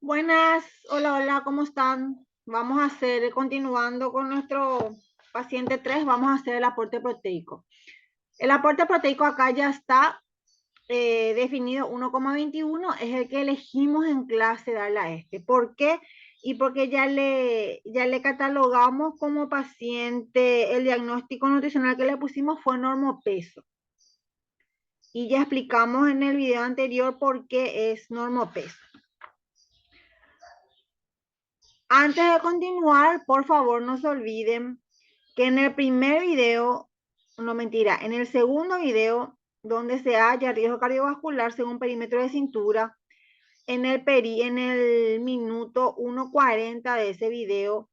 Buenas, hola, hola, ¿cómo están? Vamos a hacer, continuando con nuestro paciente 3, vamos a hacer el aporte proteico. El aporte proteico acá ya está definido 1,21, es el que elegimos en clase darle a este. ¿Por qué? Y porque ya le catalogamos como paciente, el diagnóstico nutricional que le pusimos fue normopeso. Y ya explicamos en el video anterior por qué es normopeso. Antes de continuar, por favor, no se olviden que en el primer video, no mentira, en el segundo video, donde se halla riesgo cardiovascular según perímetro de cintura, en el minuto 1:40 de ese video,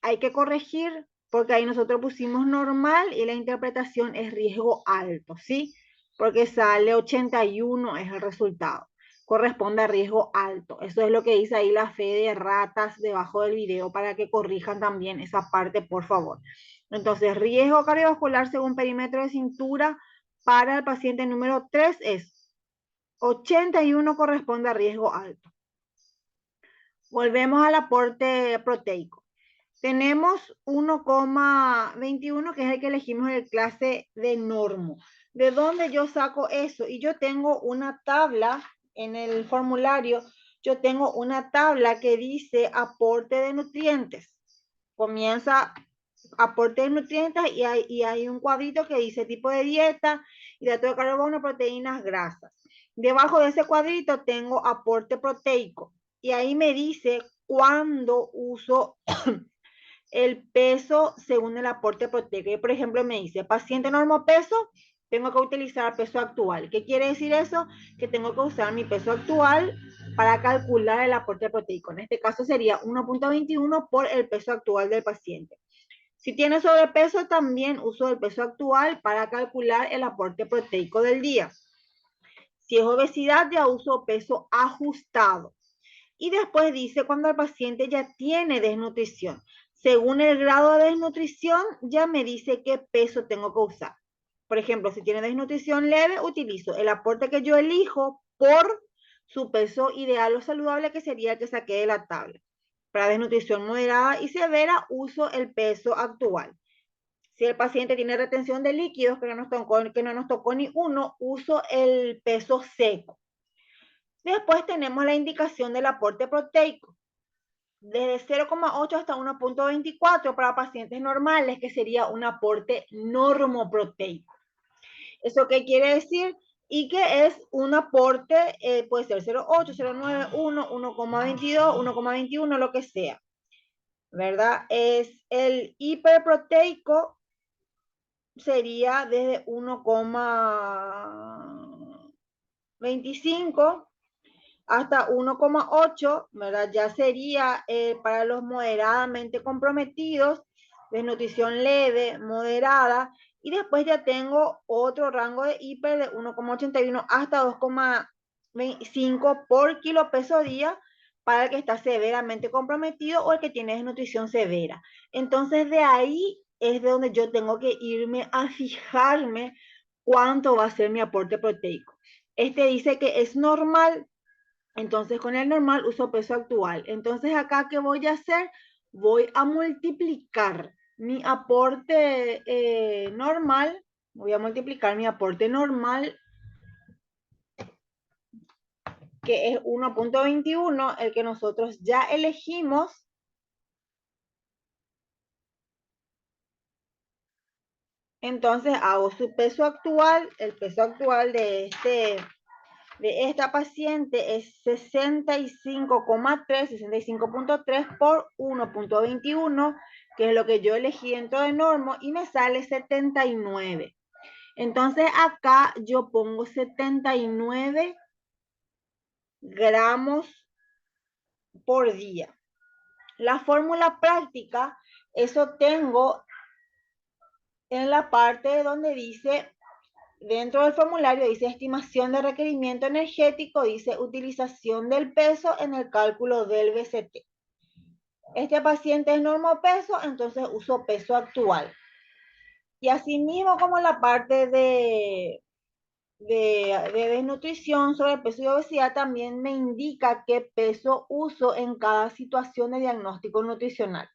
hay que corregir porque ahí nosotros pusimos normal y la interpretación es riesgo alto, ¿sí? Porque sale 81 es el resultado. Corresponde a riesgo alto. Eso es lo que dice ahí la fe de ratas debajo del video para que corrijan también esa parte, por favor. Entonces, riesgo cardiovascular según perímetro de cintura para el paciente número 3 es 81 corresponde a riesgo alto. Volvemos al aporte proteico. Tenemos 1,21 que es el que elegimos en clase de normo. ¿De dónde yo saco eso? Y yo tengo una tabla en el formulario, yo tengo una tabla que dice aporte de nutrientes. Comienza aporte de nutrientes y hay un cuadrito que dice tipo de dieta, hidrato de carbono, proteínas, grasas. Debajo de ese cuadrito tengo aporte proteico y ahí me dice cuándo uso el peso según el aporte proteico. Y por ejemplo me dice, paciente normopeso, tengo que utilizar peso actual. ¿Qué quiere decir eso? Que tengo que usar mi peso actual para calcular el aporte proteico. En este caso sería 1,21 por el peso actual del paciente. Si tiene sobrepeso, también uso el peso actual para calcular el aporte proteico del día. Si es obesidad, ya uso peso ajustado. Y después dice cuando el paciente ya tiene desnutrición. Según el grado de desnutrición, ya me dice qué peso tengo que usar. Por ejemplo, si tiene desnutrición leve, utilizo el aporte que yo elijo por su peso ideal o saludable, que sería el que saqué de la tabla. Para desnutrición moderada y severa, uso el peso actual. Si el paciente tiene retención de líquidos, que no nos tocó ni uno, uso el peso seco. Después tenemos la indicación del aporte proteico, desde 0,8 hasta 1,24 para pacientes normales, que sería un aporte normoproteico. ¿Eso qué quiere decir? Y que es un aporte, puede ser 0,8, 0,9, 1, 1,22, 1,21, lo que sea, ¿verdad? Es el hiperproteico, sería desde 1,25 hasta 1,8, ¿verdad? Ya sería para los moderadamente comprometidos, desnutrición leve, moderada, y después ya tengo otro rango de hiper de 1,81 hasta 2,25 por kilo peso día para el que está severamente comprometido o el que tiene desnutrición severa. Entonces de ahí es de donde yo tengo que irme a fijarme cuánto va a ser mi aporte proteico. Este dice que es normal, entonces con el normal uso peso actual. Entonces acá, ¿qué voy a hacer? Voy a multiplicar mi aporte normal. Voy a multiplicar mi aporte normal, que es 1,21, el que nosotros ya elegimos. Entonces hago su peso actual, el peso actual de este de esta paciente es 65,3, 65,3 por 1,21, que es lo que yo elegí dentro de normo, y me sale 79. Entonces acá yo pongo 79 gramos por día. La fórmula práctica, eso tengo en la parte donde dice, dentro del formulario dice estimación de requerimiento energético, dice utilización del peso en el cálculo del BCT. Este paciente es normopeso, entonces uso peso actual. Y asimismo como la parte de desnutrición sobre peso y obesidad también me indica qué peso uso en cada situación de diagnóstico nutricional.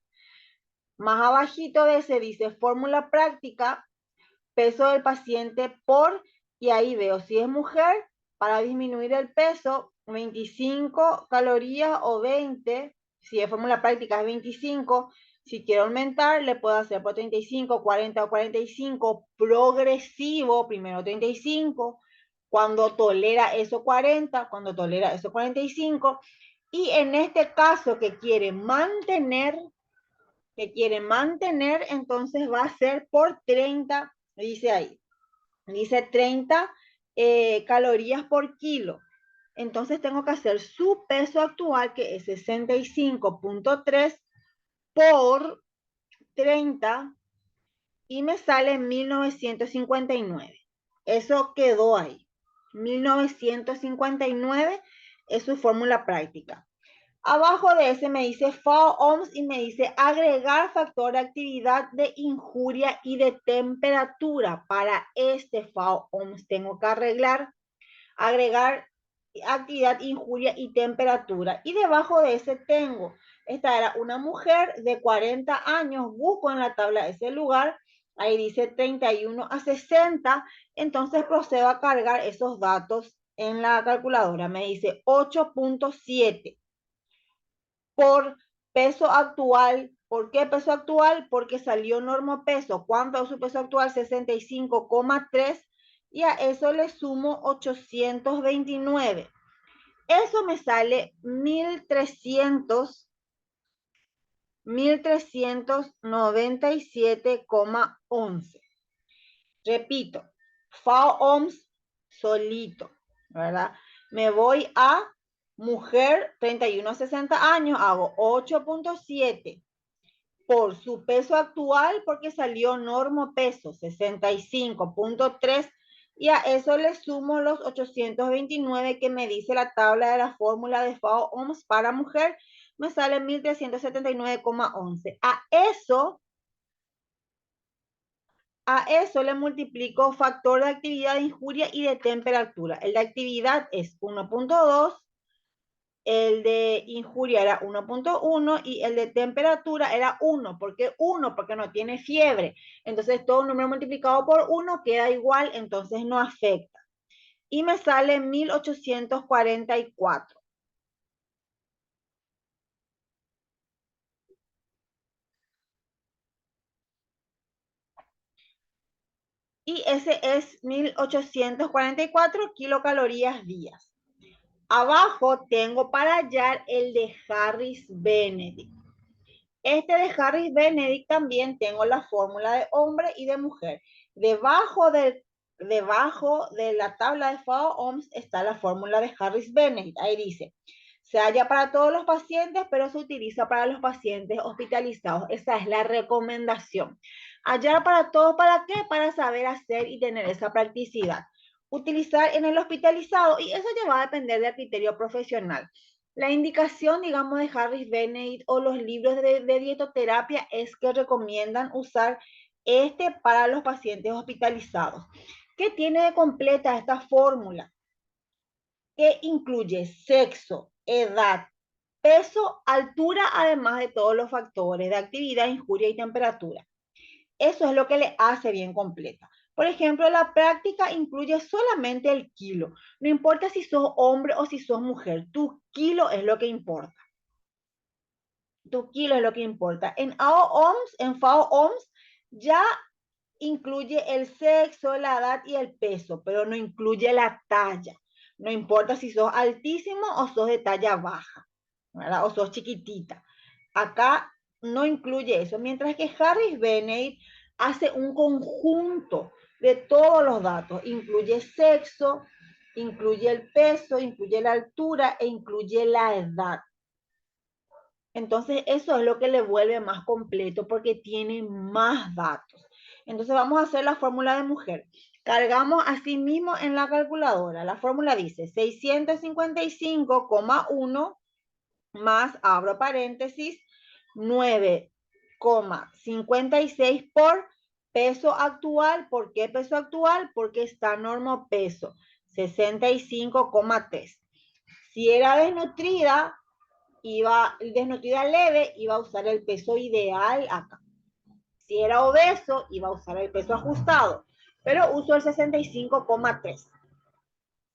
Más abajito de ese dice fórmula práctica, peso del paciente por, y ahí veo si es mujer, para disminuir el peso, 25 calorías o 20, si es fórmula práctica es 25, si quiero aumentar le puedo hacer por 35, 40 o 45, progresivo, primero 35, cuando tolera eso 40, cuando tolera eso 45, y en este caso que quiere mantener, entonces va a ser por 30, dice ahí, dice 30 calorías por kilo. Entonces tengo que hacer su peso actual, que es 65,3 por 30, y me sale 1959. Eso quedó ahí. 1959 es su fórmula práctica. Abajo de ese me dice FAO-OMS y me dice agregar factor de actividad de injuria y de temperatura. Para este FAO-OMS tengo que agregar actividad, injuria y temperatura. Y debajo de ese tengo, esta era una mujer de 40 años, busco en la tabla ese lugar, ahí dice 31 a 60, entonces procedo a cargar esos datos en la calculadora. Me dice 8,7 por peso actual. ¿Por qué peso actual? Porque salió normopeso. ¿Cuánto es su peso actual? 65,3, y a eso le sumo 829. Eso me sale 1,397,11. Repito, FAO-OMS solito, ¿verdad? Me voy a mujer 31 a 60 años, hago 8,7 por su peso actual, porque salió normo peso 65,3, y a eso le sumo los 829 que me dice la tabla de la fórmula de FAO-OMS para mujer, me sale 1,379,11. A eso le multiplico factor de actividad, de injuria y de temperatura. El de actividad es 1,2, el de injuria era 1,1 y el de temperatura era 1. ¿Por qué 1? Porque no tiene fiebre. Entonces todo número multiplicado por 1 queda igual, entonces no afecta. Y me sale 1,844. Y ese es 1,844 kilocalorías días. Abajo tengo para hallar el de Harris Benedict. Este de Harris Benedict también tengo la fórmula de hombre y de mujer. Debajo de la tabla de FAO-OMS está la fórmula de Harris Benedict. Ahí dice, se halla para todos los pacientes, pero se utiliza para los pacientes hospitalizados. Esa es la recomendación. Hallar para todos, ¿para qué? Para saber hacer y tener esa practicidad. Utilizar en el hospitalizado, y eso ya va a depender del criterio profesional. La indicación, digamos, de Harris Benedict o los libros de dietoterapia es que recomiendan usar este para los pacientes hospitalizados. ¿Qué tiene de completa esta fórmula? Que incluye sexo, edad, peso, altura, además de todos los factores de actividad, injuria y temperatura. Eso es lo que le hace bien completa. Por ejemplo, la práctica incluye solamente el kilo. No importa si sos hombre o si sos mujer, tu kilo es lo que importa. Tu kilo es lo que importa. En FAO-OMS ya incluye el sexo, la edad y el peso, pero no incluye la talla. No importa si sos altísimo o sos de talla baja, ¿verdad? O sos chiquitita. Acá no incluye eso, mientras que Harris Benedict hace un conjunto de todos los datos, incluye sexo, incluye el peso, incluye la altura e incluye la edad. Entonces eso es lo que le vuelve más completo porque tiene más datos. Entonces vamos a hacer la fórmula de mujer. Cargamos así mismo en la calculadora. La fórmula dice 655,1 más, abro paréntesis, 9,56 por peso actual. ¿Por qué peso actual? Porque está normo peso, 65,3. Si era desnutrida, desnutrida leve, iba a usar el peso ideal acá. Si era obeso, iba a usar el peso ajustado, pero uso el 65,3.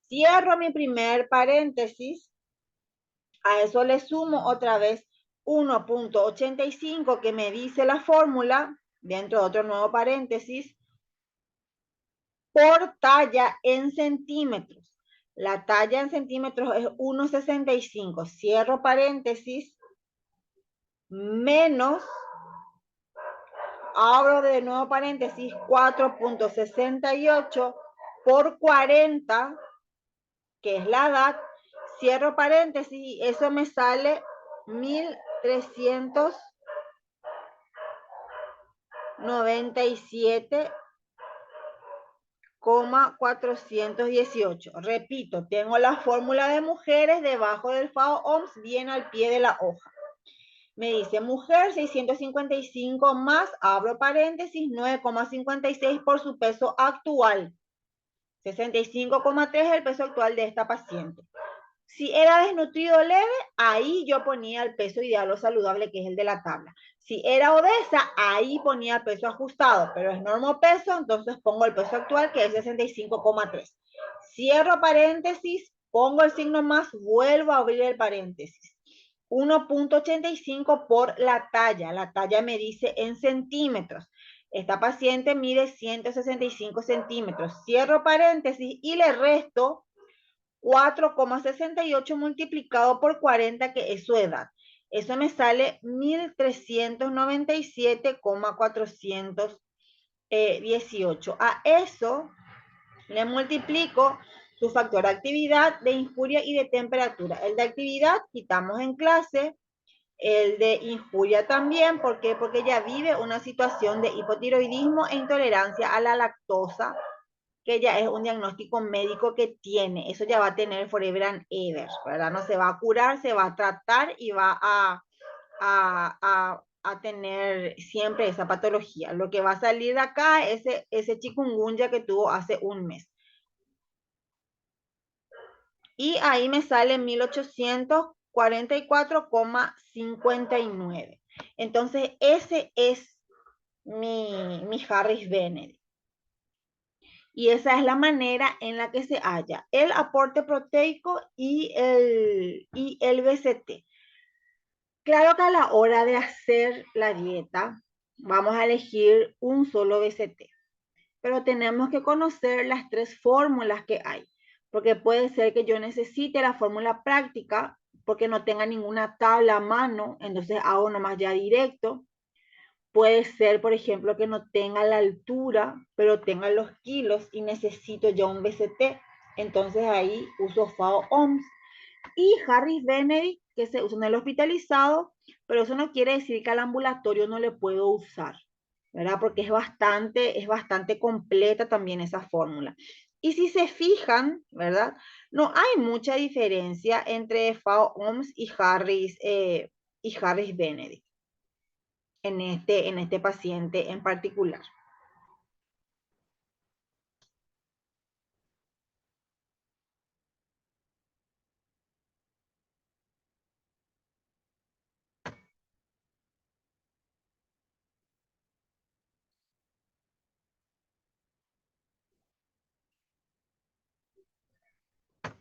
Cierro mi primer paréntesis. A eso le sumo otra vez 1,85 que me dice la fórmula, dentro de otro nuevo paréntesis, por talla en centímetros. La talla en centímetros es 1,65. Cierro paréntesis, menos, abro de nuevo paréntesis, 4,68 por 40, que es la edad. Cierro paréntesis y eso me sale 1.397,418. Repito, tengo la fórmula de mujeres debajo del FAO OMS, bien al pie de la hoja. Me dice mujer 655 más, abro paréntesis, 9,56 por su peso actual. 65,3 es el peso actual de esta paciente. Si era desnutrido leve, ahí yo ponía el peso ideal o saludable, que es el de la tabla. Si era obesa, ahí ponía el peso ajustado, pero es normo peso, entonces pongo el peso actual, que es 65,3. Cierro paréntesis, pongo el signo más, vuelvo a abrir el paréntesis. 1,85 por la talla. La talla me dice en centímetros. Esta paciente mide 165 centímetros. Cierro paréntesis y le resto 4,68 multiplicado por 40, que es su edad. Eso me sale 1.397,418. A eso le multiplico su factor de actividad, de injuria y de temperatura. El de actividad quitamos en clase, el de injuria también. ¿Por qué? Porque ella vive una situación de hipotiroidismo e intolerancia a la lactosa, que ya es un diagnóstico médico que tiene. Eso ya va a tener forever and ever, ¿verdad? No se va a curar, se va a tratar y va a tener siempre esa patología. Lo que va a salir de acá es ese chikungunya que tuvo hace un mes. Y ahí me sale 1844,59. Entonces, ese es mi Harris Benedict. Y esa es la manera en la que se halla el aporte proteico y el BCT. Claro que a la hora de hacer la dieta, vamos a elegir un solo BCT. Pero tenemos que conocer las 3 fórmulas que hay, porque puede ser que yo necesite la fórmula práctica porque no tenga ninguna tabla a mano, entonces hago nomás ya directo. Puede ser, por ejemplo, que no tenga la altura, pero tenga los kilos y necesito ya un BCT. Entonces ahí uso FAO OMS. Y Harris Benedict, que se usa en el hospitalizado, pero eso no quiere decir que al ambulatorio no le puedo usar, ¿verdad? Porque es bastante completa también esa fórmula. Y si se fijan, ¿verdad? No hay mucha diferencia entre FAO OMS y Harris Benedict en este paciente en particular.